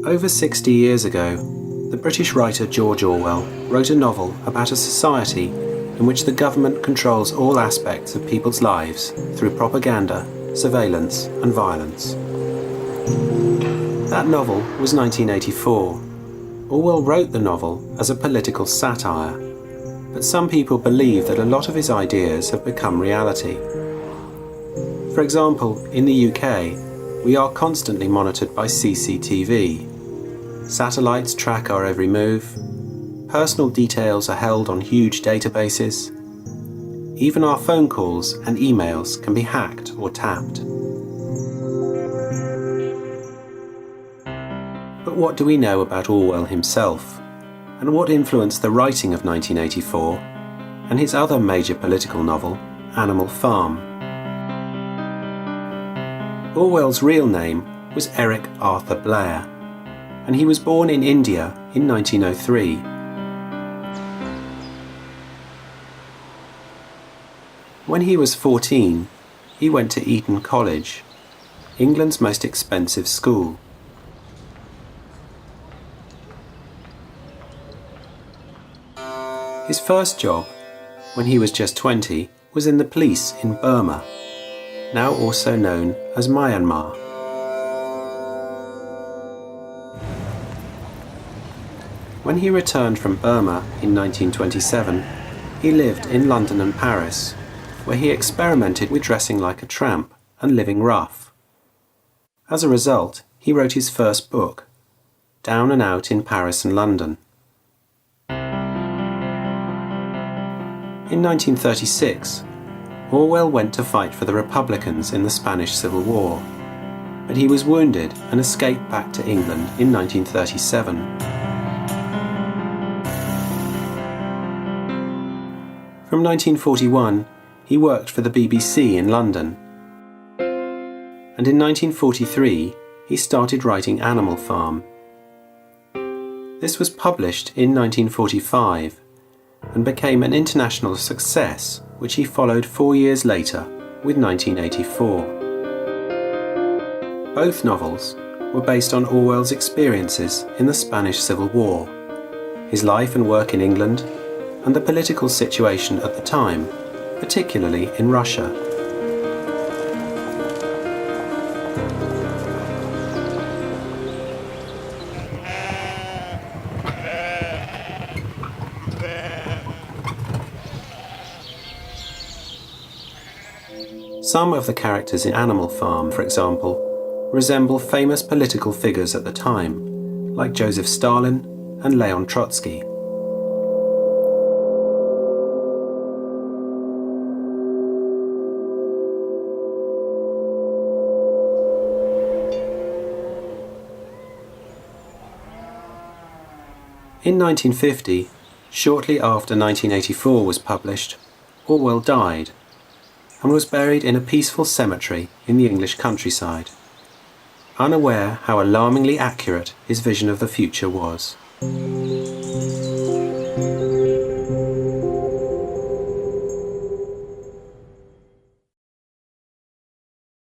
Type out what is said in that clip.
Over 60 years ago, the British writer George Orwell wrote a novel about a society in which the government controls all aspects of people's lives through propaganda, surveillance, and violence. That novel was 1984. Orwell wrote the novel as a political satire, but some people believe that a lot of his ideas have become reality. For example, in the UK, we are constantly monitored by CCTV. Satellites track our every move. Personal details are held on huge databases. Even our phone calls and emails can be hacked or tapped. But what do we know about Orwell himself? And what influenced the writing of 1984 and his other major political novel, Animal Farm? Orwell's real name was Eric Arthur Blair, and he was born in India in 1903. When he was 14, he went to Eton College, England's most expensive school. His first job, when he was just 20, was in the police in Burma, now also known as Myanmar. When he returned from Burma in 1927, he lived in London and Paris, where he experimented with dressing like a tramp and living rough. As a result, he wrote his first book, Down and Out in Paris and London. In 1936, Orwell went to fight for the Republicans in the Spanish Civil War, but he was wounded and escaped back to England in 1937. From 1941, he worked for the BBC in London, and in 1943 he started writing Animal Farm. This was published in 1945 and became an international success, which he followed 4 years later with 1984. Both novels were based on Orwell's experiences in the Spanish Civil War, his life and work in England, and the political situation at the time, particularly in Russia. Some of the characters in Animal Farm, for example, resemble famous political figures at the time, like Joseph Stalin and Leon Trotsky. In 1950, shortly after 1984 was published, Orwell died and was buried in a peaceful cemetery in the English countryside, unaware how alarmingly accurate his vision of the future was.